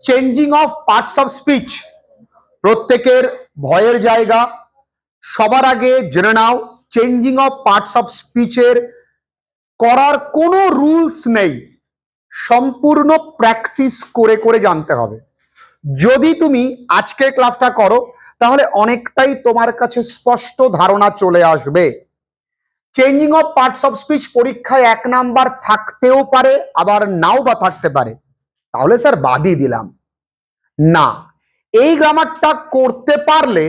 Changing of parts of speech প্রত্যেকের ভয়ের জায়গা। সবার আগে জেনে নাও, চেঞ্জিং অফ পার্টস অফ স্পিচের করার কোনো রুলস নেই, সম্পূর্ণ প্র্যাকটিস করে করে জানতে হবে। যদি তুমি আজকের ক্লাসটা করো তাহলে অনেকটাই তোমার কাছে স্পষ্ট ধারণা চলে আসবে। Changing of parts of speech পরীক্ষায় 1 নাম্বার থাকতেও পারে, আবার নাও বা থাকতে পারে। তাহলে স্যার বাদই দিলাম না। এই গ্রামারটা করতে পারলে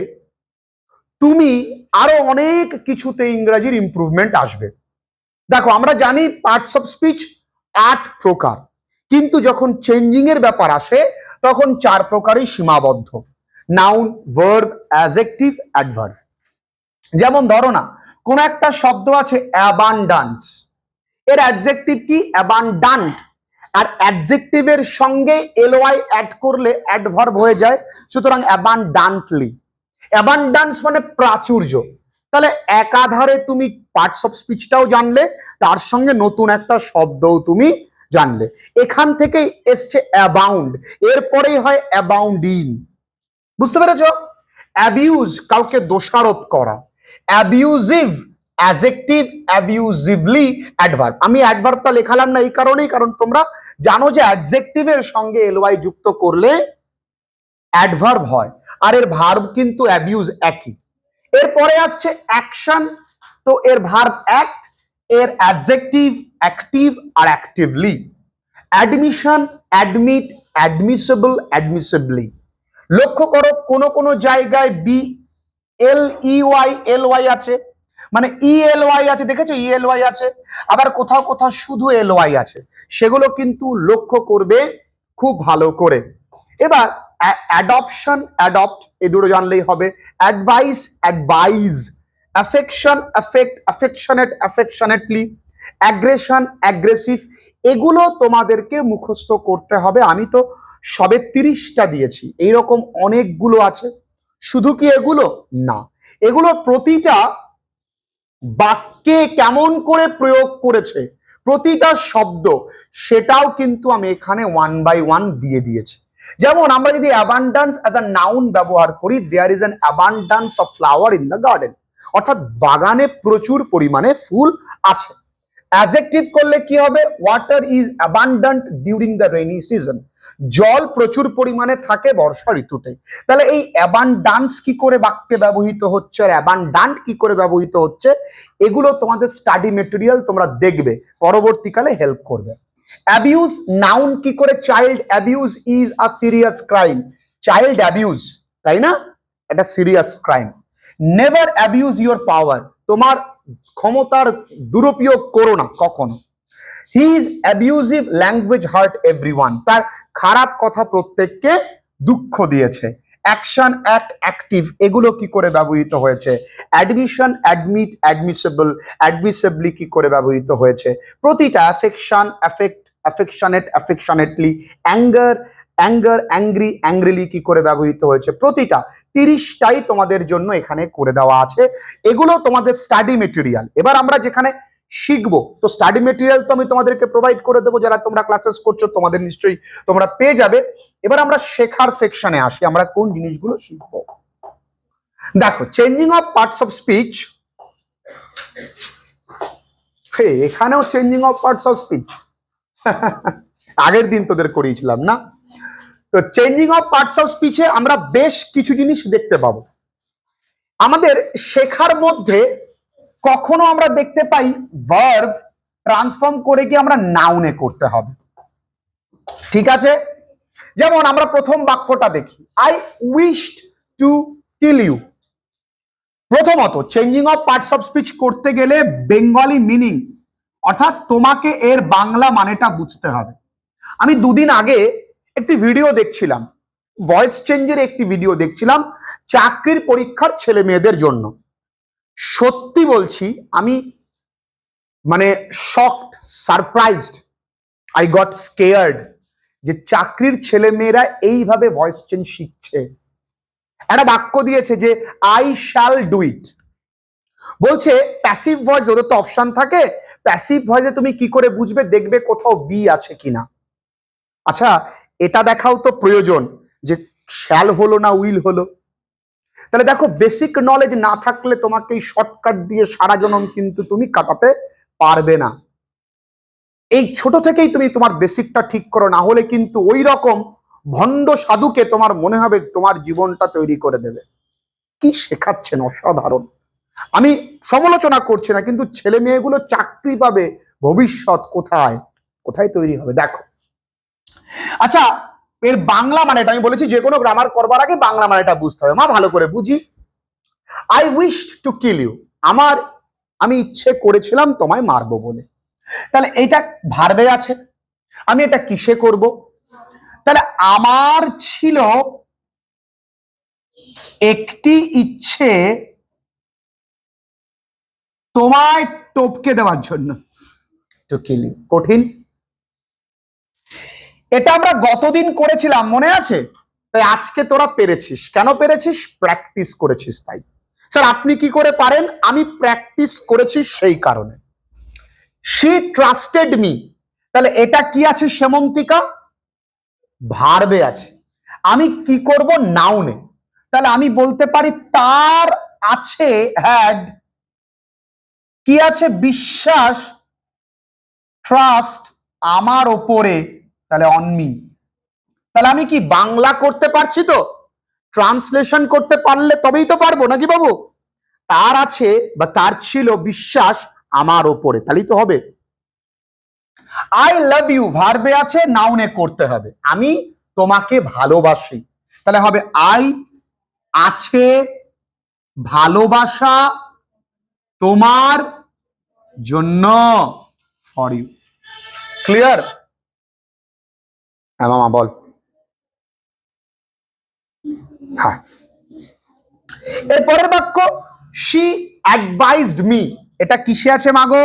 তুমি আরো অনেক কিছুতে ইংরেজির ইমপ্রুভমেন্ট আসবে। দেখো, আমরা জানি পার্টস অফ স্পিচ 8 প্রকার, কিন্তু যখন চেঞ্জিং এর ব্যাপার আসে তখন 4 প্রকারই সীমাবদ্ধ: নাউন, ভার্ব, অ্যাডজেক্টিভ, অ্যাডভার্ব। যেমন ধরো না, কোন একটা শব্দ আছে অ্যাবান্ডান্স, এর অ্যাডজেক্টিভ কি? অ্যাবান্ডান্ট। আর অ্যাডজেক্টিভের সঙ্গে এলওয়াই অ্যাড করলে অ্যাডভার্ব হয়ে যায়, সুতরাং অ্যাবান্ডান্টলি। অ্যাবান্ডান্স মানে প্রাচুর্য। তাহলে একাধারে তুমি পার্টস অফ স্পিচটাও জানলে, তার সঙ্গে নতুন একটা শব্দও তুমি জানলে। এখান থেকেই এসছে অ্যাবাউন্ড, এরপরেই হয় অ্যাবাউন্ডিং। বুঝতে পেরেছ? অ্যাবিউজ কাউকে দোষারোপ করা, অ্যাবিউজিভ অ্যাডজেক্টিভ, অ্যাবিউজিভলি অ্যাডভার্ব। আমি অ্যাডভার্বটা লেখালাম না এই কারণেই, কারণ তোমরা জানো যে অ্যাডজেক্টিভের সঙ্গে এলওয়াই যুক্ত করলে অ্যাডভার্ব হয়, আর এর ভার্ব কিন্তু অ্যাবিউজ একই। এরপরে আসছে অ্যাকশন, তো এর ভার্ব অ্যাক্ট, এর অ্যাডজেক্টিভ অ্যাক্টিভ আর actively. Admission, admit, admissible, admissibly. লক্ষ্য করো, কোন কোন জায়গায় B L E Y L Y আছে, মানে ই এল ওয়াই আছে, দেখেছো ই এল ওয়াই আছে, আবার কোথাও কোথাও শুধু এল ওয়াই আছে। সেগুলো কিন্তু লক্ষ্য করবে খুব ভালো করে। এবার অ্যাডপশন, অ্যাডপ্ট, এই দুটো জানলেই হবে। Advice, advise. Affection, affect, affectionate, অ্যাফেকশনেটলি। Aggression, aggressive. এগুলো তোমাদেরকে মুখস্থ করতে হবে। আমি তো সবে 30টা দিয়েছি, এইরকম অনেকগুলো আছে। শুধু কি এগুলো? না, এগুলো প্রতিটা বাক্যে কেমন করে প্রয়োগ করেছে, প্রতিটা শব্দ, সেটাও কিন্তু আমি এখানে 1 বাই 1 দিয়ে দিয়েছি। যেমন আমরা যদি অ্যাবান্ডান্স অ্যাজ আ নাউন ব্যবহার করি, there is an abundance of flower in the garden, অর্থাৎ বাগানে প্রচুর পরিমাণে ফুল আছে। অ্যাডজেক্টিভ করলে কি হবে? Water is abundant during the rainy season, জল প্রচুর পরিমাণে থাকে বর্ষা ঋতুতে। তাহলে এই অ্যাবান্ডান্স কি করে বাক্যে ব্যবহৃত হচ্ছে আর অ্যাবান্ডান্ট কি করে ব্যবহৃত হচ্ছে, এগুলো তোমাদের স্টাডি মেটেরিয়াল তোমরা দেখবে, পরবর্তীকালে হেল্প করবে। অ্যাবিউজ, নাউন কি করে? Child abuse is a serious crime. Child abuse, তাই না? এটা serious crime. Never abuse your পাওয়ার, তোমার ক্ষমতার দুরুপয়োগ করো না কখনো। He is abusive language heart everyone, তার খারাপ কথা প্রত্যেককে দুঃখ দিয়েছে। অ্যাকশন, অ্যাক্ট, অ্যাক্টিভ, এগুলো কি করে ব্যবহৃত হয়েছে? অ্যাডমিশন, অ্যাডমিট, অ্যাডমিসেবল, অ্যাডমিসেবলি কি করে ব্যবহৃত হয়েছে? প্রতিটা affection, affect, affectionate, অ্যাফেকশনেটলি। Anger, anger, angry, angrily কি করে ব্যবহৃত হয়েছে? প্রতিটা 30টাই তোমাদের জন্য এখানে করে দেওয়া আছে। এগুলো তোমাদের স্টাডি মেটেরিয়াল। এবার আমরা যেখানে শিখবো, তো স্টাডি মেটেরিয়াল তো আমি তোমাদেরকে প্রোভাইড করে দেবো, যারা তোমরা ক্লাসেস করছো তোমাদের নিশ্চয়ই তোমরা পেয়ে যাবে। এবার আমরা শেখার সেকশনে আসি, আমরা কোন জিনিসগুলো শিখবো। দেখো, changing of parts of speech, এখানেও changing of parts of speech আগের দিন তোদের করিয়েছিলাম না? তো চেঞ্জিং অফ পার্টস অফ স্পিচে আমরা বেশ কিছু জিনিস দেখতে পাবো। আমাদের শেখার মধ্যে কখনো আমরা দেখতে পাই ভার্ব ট্রান্সফর্ম করে কি আমরা নাউনে করতে হবে, ঠিক আছে? যেমন আমরা প্রথম বাক্যটা দেখি, I wished to kill you. প্রথমত, changing of parts of speech করতে গেলে বেঙ্গলি মিনিং, অর্থাৎ তোমাকে এর বাংলা মানেটা বুঝতে হবে। আমি 2 দিন আগে একটি ভিডিও দেখছিলাম, ভয়েস চেঞ্জের একটি ভিডিও দেখছিলাম চাকরির পরীক্ষার ছেলে মেয়েদের জন্য। সত্যি বলছি, আমি মানে shocked, surprised, I got scared যে চাকরির ছেলে মেয়েরা এইভাবে ভয়েস চেঞ্জ শিখছে। একটা বাক্য দিয়েছে যে আই শ্যাল ডু ইট, বলছে প্যাসিভ ভয়েস, ওদের তো অপশন থাকে, প্যাসিভ ভয়েসে তুমি কি করে বুঝবে? দেখবে কোথাও বি আছে কিনা। আচ্ছা, এটা দেখাও তো প্রয়োজন যে শ্যাল হলো না উইল হলো। তাহলে দেখো, বেসিক নলেজ না থাকলে তোমাকে এই শর্টকাট দিয়ে সারা জনম কিন্তু তুমি কাটাতে পারবে না। এই ছোট থেকেই তুমি তোমার বেসিকটা ঠিক করো, না হলে কিন্তু ওই রকম ভণ্ড সাধুকে তোমার মনে হবে তোমার জীবনটা তৈরি করে দেবে। কি শেখাচ্ছেন অসাধারণ। আমি সমালোচনা করছি না, কিন্তু ছেলে মেয়েগুলো চাকরি পাবে, ভবিষ্যৎ কোথায় কোথায় তৈরি হবে দেখো। আচ্ছা, এর বাংলা মানেটা আমি বলেছি যে কোনো গ্রামার করবার আগে বাংলা মানেটা বুঝতে হবে। মা ভালো করে বুঝি। I wished to kill you, আমি ইচ্ছে করেছিলাম তোমায় মারবো বলে। তাহলে এটা ভার্বে আছে, আমি এটা কিসে করব? তাহলে আমার ছিল একটি ইচ্ছে তোমায় টপকে দেওয়ার জন্য, টু কিল ইউ। কঠিন। এটা আমরা গতদিন করেছিলাম, মনে আছে? তাই আজকে তোরা পেরেছিস। কেন পেরেছিস? প্র্যাকটিস করেছিস তাই। স্যার আপনি কি করে পারেন? আমি প্র্যাকটিস করেছি সেই কারণে। শি ট্রাস্টেড মি, তাহলে এটা কি আছে? সেমন্তিকা, ভার্বে আছে। আমি কি করব? নাউনে। তাহলে আমি বলতে পারি তার আছে, হ্যাড, কি আছে? বিশ্বাস, ট্রাস্ট, আমার ওপরে, তাহলে অন মি। তাহলে আমি কি বাংলা করতে পারছি তো? ট্রান্সলেশন করতে পারলে তবেই তো পারবো, নাকি বাবু? তার আছে বা তার ছিল বিশ্বাস আমার ওপরে, তাহলেই তো হবে। আই লাভ ইউ, ভার্বে আছে, নাউনে করতে হবে। আমি তোমাকে ভালোবাসি, তাহলে হবে আই আছে ভালোবাসা তোমার জন্য, ফর ইউ। ক্লিয়ার? হ্যাঁ মামা বল। হ্যাঁ, এর পরের বাক্য শি অ্যাডভাইজড মি, এটা কিসে আছে মাগো?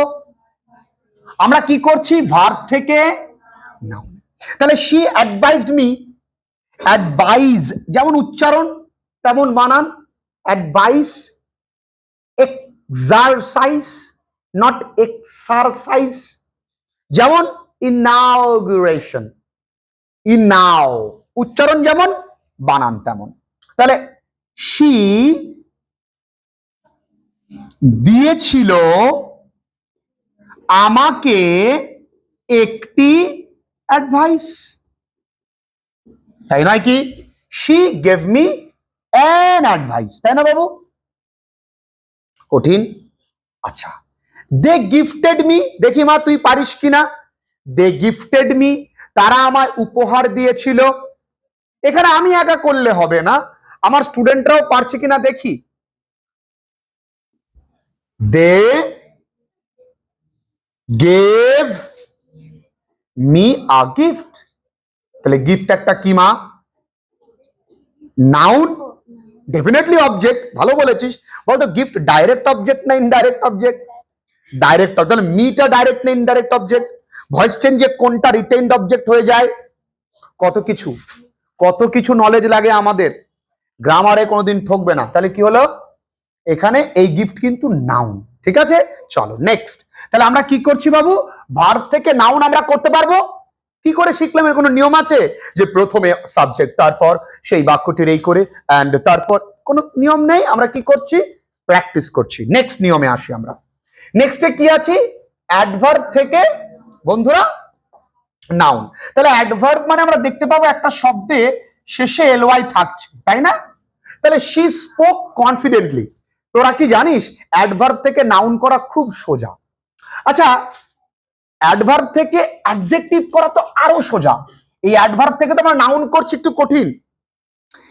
আমরা কি করছি? ভার্ব থেকে নাউন। তাহলে শি অ্যাডভাইজড মি, অ্যাডভাইজ যেমন উচ্চারণ তেমন বানান, অ্যাডভাইস, এক্সারসাইজ নট এক্সারসাইজ, যেমন ইনাউগুরেশন, ইনাও, উচ্চারণ যেমন বানান তেমন। তাহলে শি দিয়েছিল আমাকে একটি অ্যাডভাইস, তাই নয় কি? She gave me an advice, তাই না বাবু? কঠিন। আচ্ছা, দে গিফটেড মি, দেখি মা তুই পারিস কিনা। দে গিফটেড মি, তারা আমায় উপহার দিয়েছিল। এখানে আমি একা করলে হবে না, আমার স্টুডেন্টরাও পারছে কিনা দেখি। They gave me a gift, তাহলে গিফট একটা কি মা? Noun, definitely object. ভালো বলেছিস। বলতো গিফট ডাইরেক্ট অবজেক্ট না ইনডাইরেক্ট অবজেক্ট? ডাইরেক্ট। তাহলে মিটা ডাইরেক্ট না ইনডাইরেক্ট অবজেক্ট? ভয়েস চেঞ্জে কোনটা রিটেইনড অবজেক্ট হয়ে যায়? কত কিছু নলেজ লাগে আমাদের, গ্রামারে কোনোদিন ঠকবে না। তাহলে কি হলো? এখানে এই গিফট কিন্তু নাউন। ঠিক আছে, চলো নেক্সট। তাহলে আমরা কি করছি বাবু? ভার্ব থেকে নাউন আমরা করতে পারবো। কি করে শিখলাম? এর কোনো নিয়ম আছে যে প্রথমে সাবজেক্ট, তারপর সেই বাক্যটির এই করে অ্যান্ড তারপর? কোনো নিয়ম নেই। আমরা কি করছি? প্র্যাকটিস করছি। নেক্সট নিয়মে আসি আমরা। নেক্সটে কি আছে? অ্যাডভার্ব থেকে বন্ধুরা নাউন। তাহলে অ্যাডভার্ব মানে আমরা দেখতে পাবো একটা শব্দে শেষে এলওয়াই থাকছে, তাই না? তাহলে শি স্পোক কনফিডেন্টলি। তোরা কি জানিস অ্যাডভার্ব থেকে নাউন করা খুব সোজা? আচ্ছা, অ্যাডভার্ব থেকে অ্যাডজেক্টিভ করা তো আরো সোজা। এই অ্যাডভার্ব থেকে তো আমরা নাউন করছি, একটু কঠিন,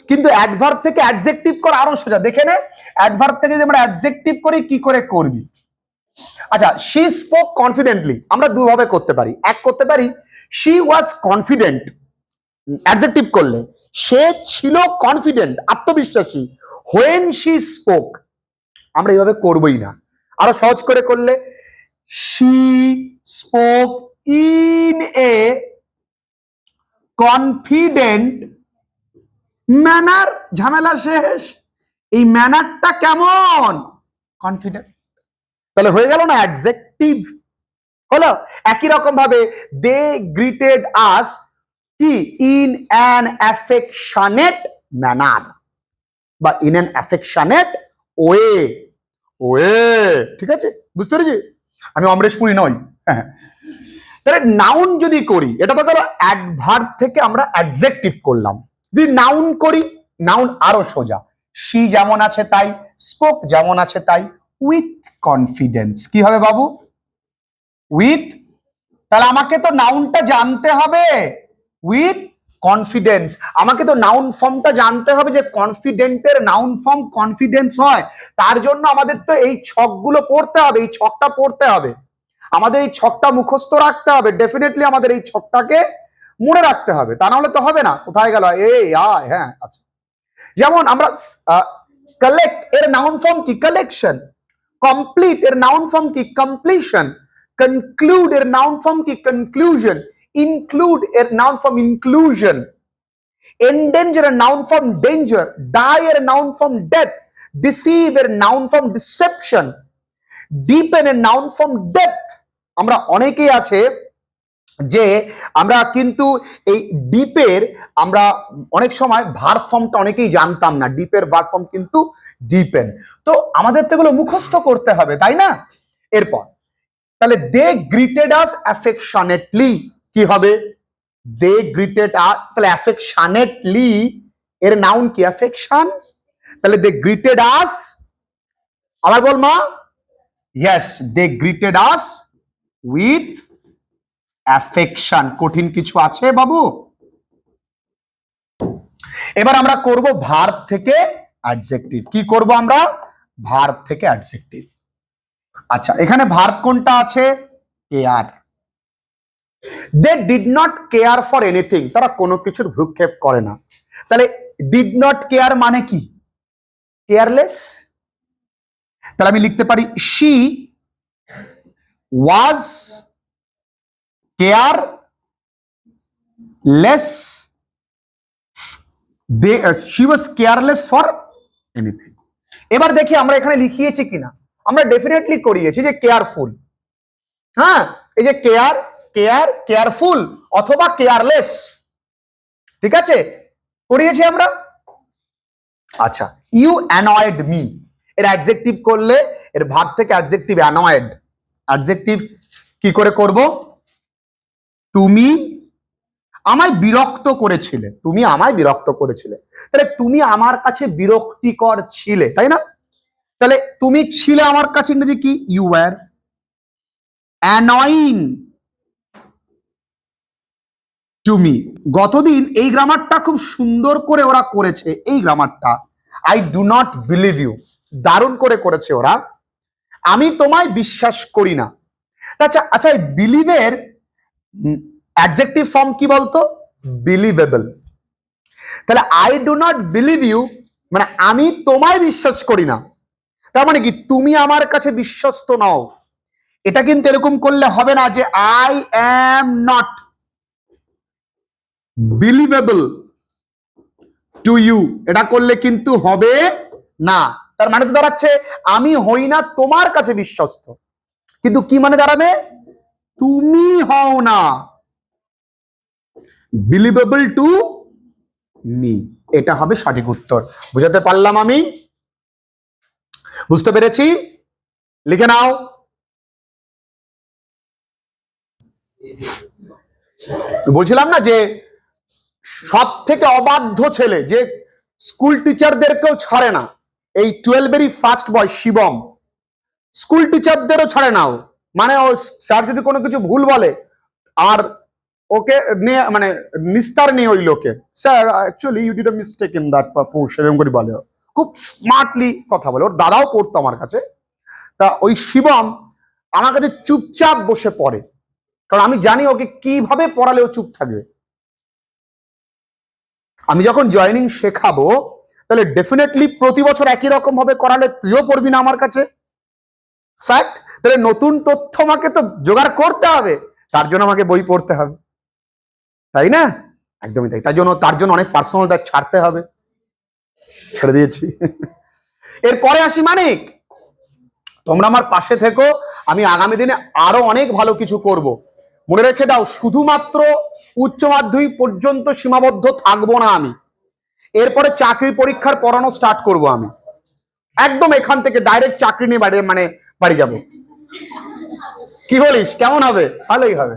কিন্তু অ্যাডভার্ব থেকে অ্যাডজেক্টিভ করা আরো সোজা। দেখে নে, অ্যাডভার্ব থেকে যদি আমরা অ্যাডজেক্টিভ করি কি করে করবি। আচ্ছা, শি স্পোক কনফিডেন্টলি আমরা দুভাবে করতে পারি। এক করতে পারি শি ওয়াজ কনফিডেন্ট, অ্যাডজেক্টিভ করলে সে ছিল কনফিডেন্ট, আত্মবিশ্বাসী। হোয়েন শি স্পোক, আমরা এইভাবে করবই না। আরো সহজ করে করলে she spoke in a confident manner, ঝামেলা শেষ। এই ম্যানারটা কেমন? কনফিডেন্ট। তাহলে হয়ে গেল না অ্যাডজেক্টিভ? হলো। একই রকম ভাবে দে গ্রিটেড আস কি ইন অ্যান অ্যাফেকশনেট ম্যানার বা in an affectionate way. Way ঠিক আছে, বুঝতে পেরেছি? আমি অমরেশপুরি নই। হ্যাঁ, তাহলে নাউন যদি করি, এটা তো ধরো অ্যাডভার্ব থেকে আমরা অ্যাডজেক্টিভ করলাম। যদি নাউন করি, নাউন আরো সোজা। শি যেমন আছে তাই, স্পোক যেমন আছে তাই, উইথ কনফিডেন্স। কি হবে বাবু? উইথ। তাহলে আমাকে তো নাউনটা জানতে হবে উইথ কনফিডেন্স। আমাকে তো নাউন ফর্মটা জানতে হবে যে কনফিডেন্টের নাউন ফর্ম কনফিডেন্স হয়। তার জন্য আমাদের তো এই ছকগুলো পড়তে হবে, এই ছকটা পড়তে হবে, আমাদের এই ছকটা মুখস্থ রাখতে হবে। ডেফিনেটলি আমাদের এই ছকটাকে মনে রাখতে হবে, তা নাহলে তো হবে না। কোথায় গেল এই আয়? হ্যাঁ আচ্ছা, যেমন আমরা কালেক্ট এর নাউন ফর্ম কি? কালেকশন। কমপ্লিট এর নাউন ফর্ম কি? কমপ্লিশন। কনক্লুড এর নাউন ফর্ম কি? কনক্লুশন। ইনক্লুড এর নাউন ফর্ম ইনক্লুশন। এন্ডেঞ্জার এর নাউন ফর্ম ডেঞ্জার। ডাই এর নাউন ফর্ম ডেথ। ডিসিভ এর নাউন ফর্ম ডিসেপশন। ডিপেন এর নাউন ফর্ম ডেপথ। আমরা অনেকেই আছে যে আমরা কিন্তু এই ডিপের আমরা অনেক সময় ভার্ব ফর্মটা অনেকেই জানতাম না। ডিপের ভার্ব ফর্ম কিন্তু ডিপেন। তো আমাদের তো এগুলো মুখস্থ করতে হবে, তাই না? এরপর তাহলে দে গ্রিটেড আস অ্যাফেকশনেটলি, কি হবে? দে গ্রিটেড আস, তাহলে অ্যাফেকশনেটলি এর নাউন কি? অ্যাফেকশন। তাহলে দে গ্রিটেড আস, আবার বল মা। Yes, they greeted us with affection. কঠিন কিছু আছে বাবু? এবার আমরা করব ভার্ব থেকে অ্যাডজেক্টিভ। কি করব আমরা? ভার্ব থেকে অ্যাডজেক্টিভ। আচ্ছা, এখানে ভার্ব কোনটা আছে? Care. They did not care for anything, তারা কোনো কিছুর ভ্রুক্ষেপ করে না। তাহলে ডিড নট কেয়ার মানে কি? কেয়ারলেস। তাহলে আমি লিখতে পারি she was careless. She was careless for anything. এবার দেখি আমরা এখানে লিখিয়েছি কিনা। আমরা ডেফিনেটলি করিয়েছি যে কেয়ারফুল। হ্যাঁ, এই যে কেয়ার, কেয়ার, কেয়ারফুল অথবা কেয়ারলেস, ঠিক আছে, করিয়েছি আমরা। আচ্ছা, ইউ অ্যানয়েড মি এর অ্যাডজেক্টিভ করলে, এর ভার্ব থেকে অ্যাডজেক্টিভ অ্যানয়েড। অ্যাডজেক্টিভ কি করে করব? তুমি আমায় বিরক্ত করেছিলে। তুমি আমায় বিরক্ত করেছিলে। তাহলে তুমি আমার কাছে বিরক্তিকর ছিলে, তাই না? তাহলে তুমি ছিলে আমার কাছে ইংরেজি কি? You were annoying to me. গতদিন এই গ্রামারটা খুব সুন্দর করে ওরা করেছে, এই গ্রামারটা। I do not believe you, দারুণ করে করেছে ওরা। আমি তোমায় বিশ্বাস করি না। আচ্ছা আচ্ছা, বিলিভের অ্যাডজেক্টিভ ফর্ম কি বলতো? বিলিভেবল। তাহলে I do not believe you মানে আমি তোমায় বিশ্বাস করি না। তার মানে কি? তুমি আমার কাছে বিশ্বস্ত নও। এটা কিন্তু এরকম করলে হবে না যে I am not believable to you, এটা করলে কিন্তু হবে না। তার মানে তো দাঁড়াচ্ছে আমি হই না তোমার কাছে বিশ্বস্ত। কিন্তু কি মানে দাঁড়াবে? তুমি হও না বিলিভেবল টু মি। এটা হবে সঠিক উত্তর। বুঝাতে পারলাম আমি? বুঝতে পেরেছি? লিখে নাও। বলছিলাম না যে সব থেকে অবাধ্য ছেলে, যে স্কুল টিচারদেরকেও ছাড়ে না, এই 12 ফার্স্ট বয় শিবম, স্কুল টিচারদেরও ছাড়ে না। মানে ও স্যার যদি কোনো কিছু ভুল বলে আর ওকে মানে নিস্তার নেই ওই লোকে। Sir actually you did a mistake in that পাপুশ, এরকম করে বলে। খুব স্মার্টলি কথা বলে। ওর দাদাও পড়তো আমার কাছে। তা ওই শিবম আমার কাছে চুপচাপ বসে পড়ে, কারণ আমি জানি ওকে কিভাবে পড়ালে ও চুপ থাকবে। আমি যখন জয়েনিং শেখাবো তাহলে ডেফিনেটলি প্রতি বছর একই রকম ভাবে করালে তুইও পড়বি না আমার কাছে। ফ্যাক্ট। তাহলে নতুন তথ্য আমাকে তো জোগাড় করতে হবে, তার জন্য আমাকে বই পড়তে হবে, তাই না? একদমই তাই। তার জন্য অনেক পার্সোনাল ব্যাগ ছাড়তে হবে, ছেড়ে দিয়েছি। এরপরে আসি মানিক, তোমরা আমার পাশে থেকো। আমি আগামী দিনে আরো অনেক ভালো কিছু করব। মনে রেখে দাও, শুধুমাত্র উচ্চ মাধ্যমিক পর্যন্ত সীমাবদ্ধ থাকবো না আমি। এরপরে চাকরি পরীক্ষার পড়ানো স্টার্ট করব আমি, একদম এখান থেকে ডাইরেক্ট চাকরি নিয়ে বাড়ি যাব। কি বলিস, কেমন হবে? ভালোই হবে।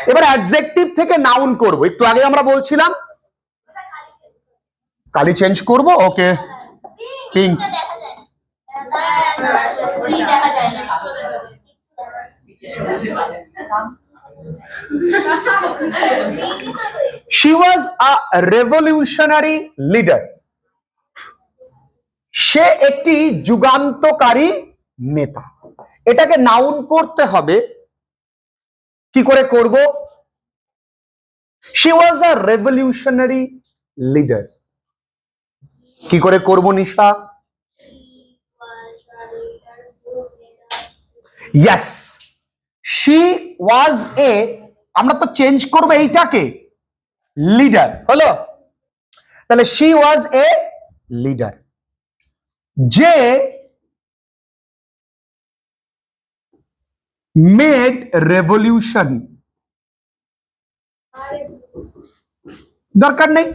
এবার অ্যাডজেক্টিভ থেকে নাউন করব। একটু আগে আমরা বলছিলাম কালি চেঞ্জ করব। Okay, pink. She was a revolutionary leader. সে একটি যুগান্তকারী নেতা। এটাকে নাউন করতে হবে, কি করে করব? She was a revolutionary leader. কি করে করব নিশা? Yes, she was a, আমরা তো চেঞ্জ করব এইটাকে, লিডার হলো। তাহলে she was a leader, যে মেড রেভলিউশন। দরকার নেই,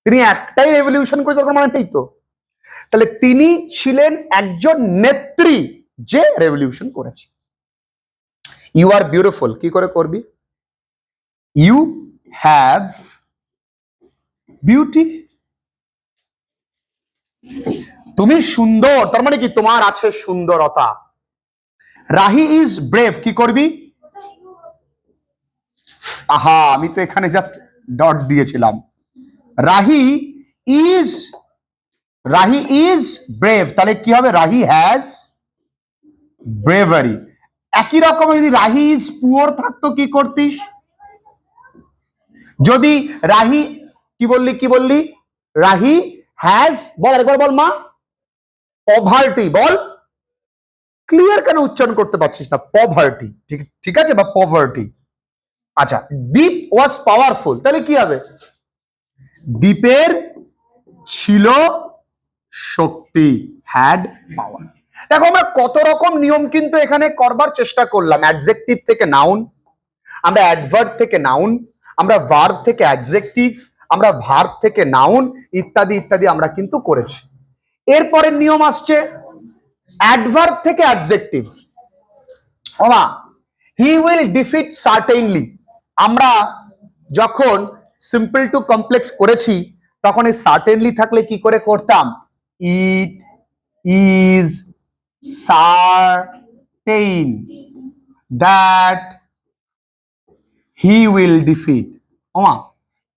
তিনি একটাই রেভলিউশন করে দরকার মানেটাই তো। তাহলে তিনি ছিলেন একজন নেত্রী যে রেভলিউশন করেছে। ইউ আর বিউটিফুল, কি করে করবি? You have beauty. তুমি সুন্দর, তার মানে কি তোমার আছে সুন্দরতা। রাহি ইজ ব্রেভ, কি করবি? আহা, আমি তো এখানে জাস্ট ডট দিয়েছিলাম। রাহি ইজ ব্রেভ, তাহলে কি হবে? Rahi has bravery. একই রকম যদি রাহি ইজ পুয়ার থাকতো কি করতিস? যদি রাহি, কি বললি? রাহি হ্যাজ, বল আরেকবার বল মা। পভার্টি বল। ক্লিয়ার কেন উচ্চারণ করতে পারছিস না? পভার্টি, ঠিক আছে, বা পভার্টি। আচ্ছা, দীপ ওয়াজ পাওয়ারফুল, তাহলে কি হবে? দীপের ছিল শক্তি, হ্যাড পাওয়ার। দেখো আমরা কত রকম নিয়ম কিন্তু এখানে করবার চেষ্টা করলাম। অ্যাডজেক্টিভ থেকে নাউন, আমরা অ্যাডভার্ব থেকে নাউন, আমরা ভার্ব থেকে অ্যাডজেক্টিভ, আমরা ভার্ব থেকে নাউন, ইত্যাদি ইত্যাদি আমরা কিন্তু করেছি। এরপরের নিয়ম আসছে অ্যাডভার্ব থেকে অ্যাডজেক্টিভ। ওমা, হি উইল ডিফিট সার্টেইনলি। আমরা যখন সিম্পল টু কমপ্লেক্স করেছি তখন এই সার্টেনলি থাকলে কি করে করতাম? It is certain that he will defeat. ওমা,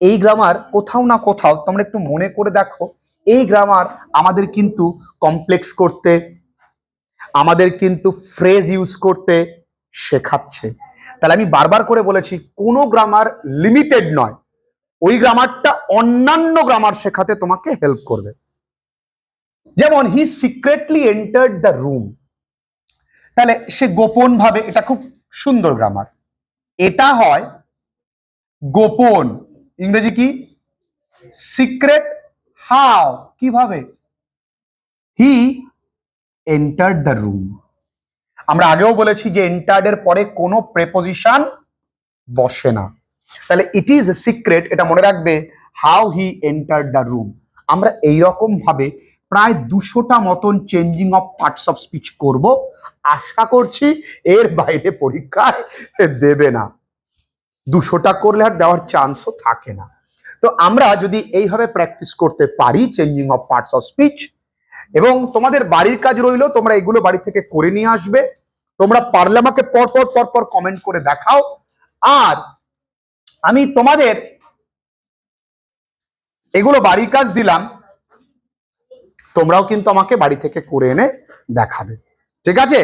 এই গ্রামার কোথাও না কোথাও তোমরা একটু মনে করে দেখো, এই গ্রামার আমাদের কিন্তু কমপ্লেক্স করতে, আমাদের কিন্তু ফ্রেজ ইউজ করতে শেখাচ্ছে। তাহলে আমি বারবার করে বলেছি, কোনো গ্রামার লিমিটেড নয়, ওই গ্রামারটা অন্যান্য গ্রামার শেখাতে তোমাকে হেল্প করবে। যেমন হি সিক্রেটলি এন্টার্ড দ্য রুম, তাহলে সে গোপন ভাবে, এটা খুব সুন্দর গ্রামার। এটা হয় গোপন, ইংরেজি কি? সিক্রেট। হাউ, কিভাবে? He entered the room. আমরা আগেও বলেছি যে এন্টার্ড এর পরে কোনো প্রেপোজিশন বসে না, তাহলে ইট ইজ সিক্রেট, এটা মনে রাখবে। How he entered the room. আমরা এইরকম ভাবে প্রায় 200টা মতন changing of parts of speech করব। আশা করছি এর বাইরে পরীক্ষায় দেবে না, 200টা করলে আর দেওয়ার চান্সও থাকে না। তো আমরা যদি এইভাবে প্র্যাকটিস করতে পারি changing of parts of speech, এবং তোমাদের বাড়ির কাজ রইলো, তোমরা এগুলো বাড়ি থেকে করে নিয়ে আসবে। তোমরা পারলে আমাকে পরপর কমেন্ট করে দেখাও। আর আমি তোমাদের এগুলো বাড়ির কাজ দিলাম, তোমরাও কিন্তু আমাকে বাড়ি থেকে করে এনে দেখাবে, ঠিক আছে?